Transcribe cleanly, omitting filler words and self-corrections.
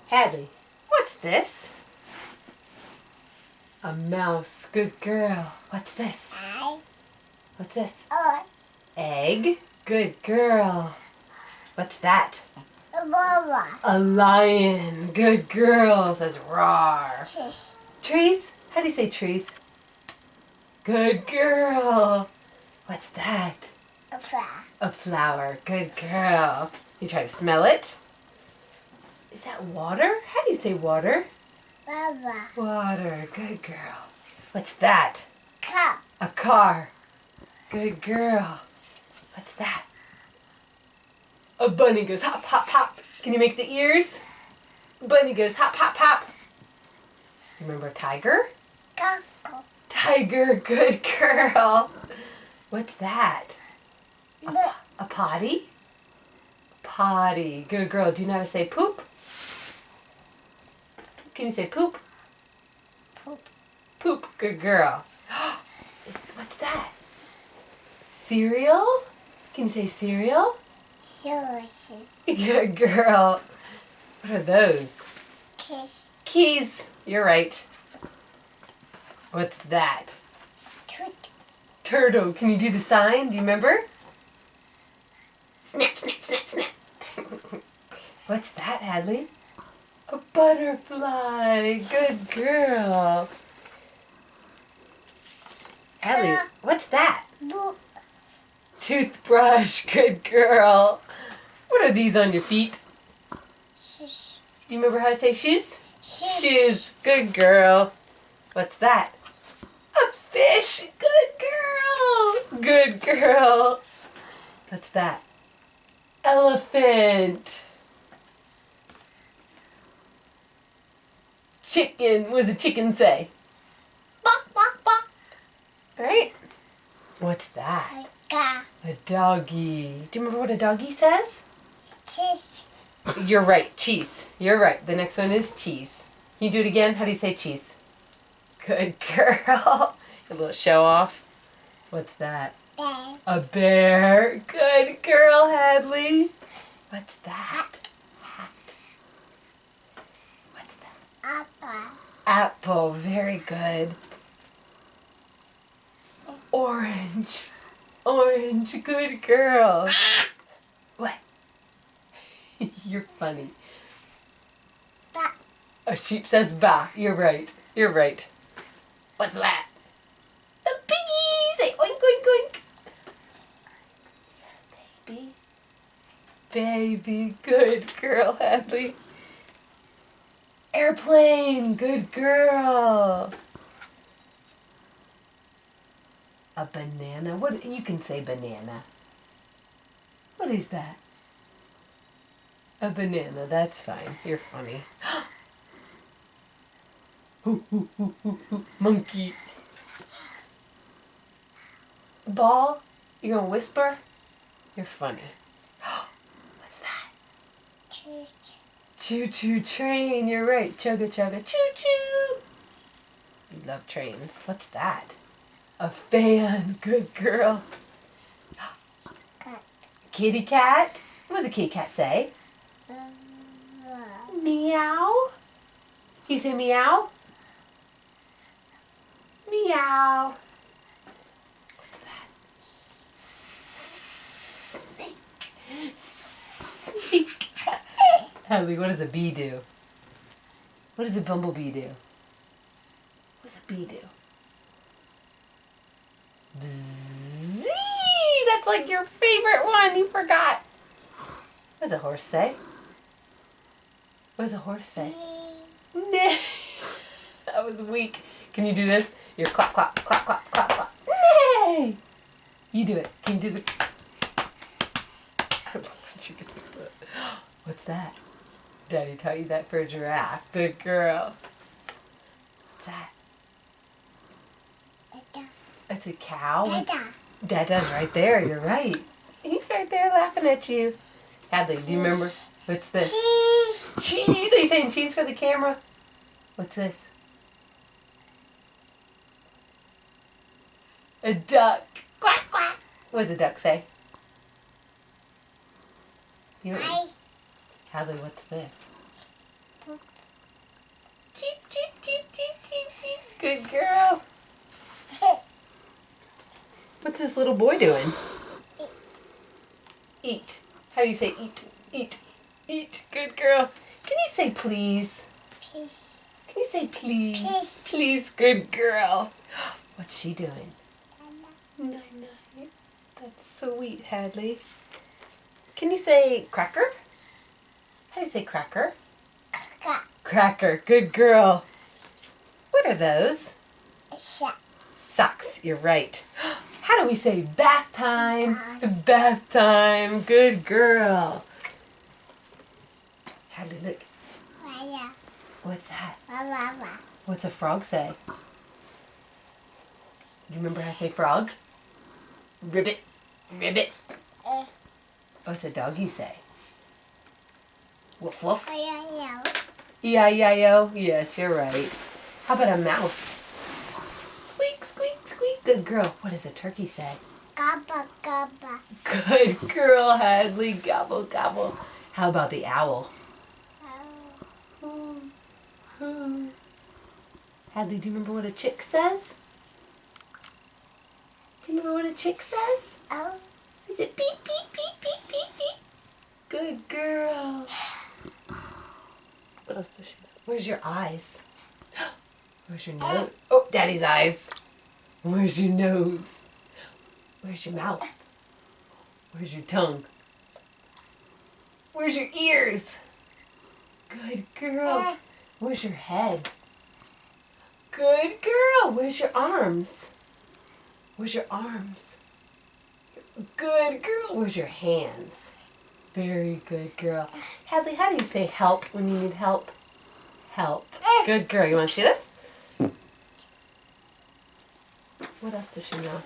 Hadleigh, what's this? A mouse. Good girl. What's this? Egg. What's this? Egg. Good girl. What's that? Baba. A lion. Good girl. Says roar. Cheese. Trees? How do you say trees? Good girl. What's that? A flower. A flower. Good girl. You try to smell it? Is that water? How do you say water? Baba. Water. Good girl. What's that? Cup. A car. Good girl. What's that? A bunny goes hop, hop, hop. Can you make the ears? Bunny goes hop, hop, hop. Remember a tiger? Coco. Tiger. Good girl. What's that? Look. A potty? Potty. Good girl. Do you know how to say poop? Can you say poop? Poop. Poop. Good girl. What's that? Cereal? Can you say cereal? Sauce. Good girl. What are those? Kiss. Keys. You're right. What's that? Toot. Turtle. Can you do the sign? Do you remember? Snap, snap, snap, snap. What's that, Hadleigh? A butterfly. Good girl. Hadleigh, what's that? Boop. Toothbrush. Good girl. What are these on your feet? Shish. Do you remember how to say shoes? Shish. Shoes. Good girl. What's that? A fish. Good girl. Good girl. What's that? Elephant. Chicken. What does a chicken say? Bok, bok, bok. Right? What's that? Ga. A doggy. Do you remember what a doggy says? Cheese. You're right. Cheese. You're right. The next one is cheese. Can you do it again? How do you say cheese? Good girl. A little show off. What's that? Bear. A bear. Good girl, Hadleigh. What's that? Hat. What's that? Apple. Apple. Very good. Orange. Orange. Good girl. What? You're funny. Ba. A sheep says ba. You're right. You're right. What's that? A piggy. Say oink, oink, oink. Is that a baby? Baby. Good girl, Hadleigh. Airplane. Good girl. A banana. What? You can say banana. What is that? A banana. That's fine. You're funny. Monkey. Ball. You're gonna whisper? You're funny. What's that? Choo. Choo-choo train. You're right. Chugga chugga choo-choo. You love trains. What's that? A fan. Good girl. Cat. Kitty cat. What does a kitty cat say? Meow. Can you say meow? Meow. What's that? Snake. Snake. Hadleigh, what does a bee do? What does a bumblebee do? What does a bee do? Bzzz. That's like your favorite one. You forgot. What does a horse say? What does a horse say? Neigh. That was weak. Can you do this? You're clap, clap, clap, clap, clap, clap. Neigh. You do it. Can you do the... I love when she gets the... What's that? Daddy taught you that for a giraffe. Good girl. What's that? Dada. It's a cow. Dada. Dada's right there. You're right. He's right there laughing at you. Hadleigh, do you remember? What's this? Cheese. Cheese. Are you saying cheese for the camera? What's this? A duck. Quack, quack. What does a duck say? You don't... I. Hadleigh, what's this? Poop. Good girl. What's this little boy doing? Eat. How do you say eat? Eat. Eat. Good girl. Can you say please? Please. Can you say please? Please. Please, good girl. What's she doing? Night-night. That's sweet, Hadleigh. Can you say cracker? How do you say cracker? Got. Cracker. Good girl. What are those? Shut. Socks. You're right. How do we say bath time? Bath. Bath time. Good girl. Hadleigh, look. Waya. What's that? Wawa. What's a frog say? Do you remember how to say frog? Ribbit. Ribbit. What's a doggy say? Woof woof. Waya. E-I-E-I-O. Yes, you're right. How about a mouse? Squeak, squeak, squeak. Good girl. What does a turkey say? Gabba. Gabba. Good girl, Hadleigh. Gobble, gobble. How about the owl? Hadleigh, do you remember what a chick says? Do you remember what a chick says? Oh. Is it beep, beep, beep, beep, beep, beep? Good girl. What else does she know? Where's your eyes? Where's your nose? Oh, Daddy's eyes. Where's your nose? Where's your mouth? Where's your tongue? Where's your ears? Good girl. Where's your head? Good girl. Where's your arms? Where's your arms? Good girl. Where's your hands? Very good girl. Hadleigh, how do you say help when you need help? Help. Good girl. You want to see this? What else does she know?